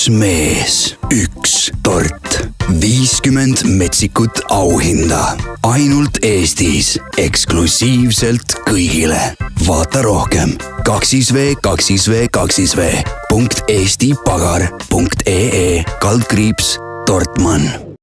üks mees, üks tort, 50 metsikut auhinda. Ainult Eestis, eksklusiivselt kõigile. Vaata rohkem www.eestipagar.ee/Tortmann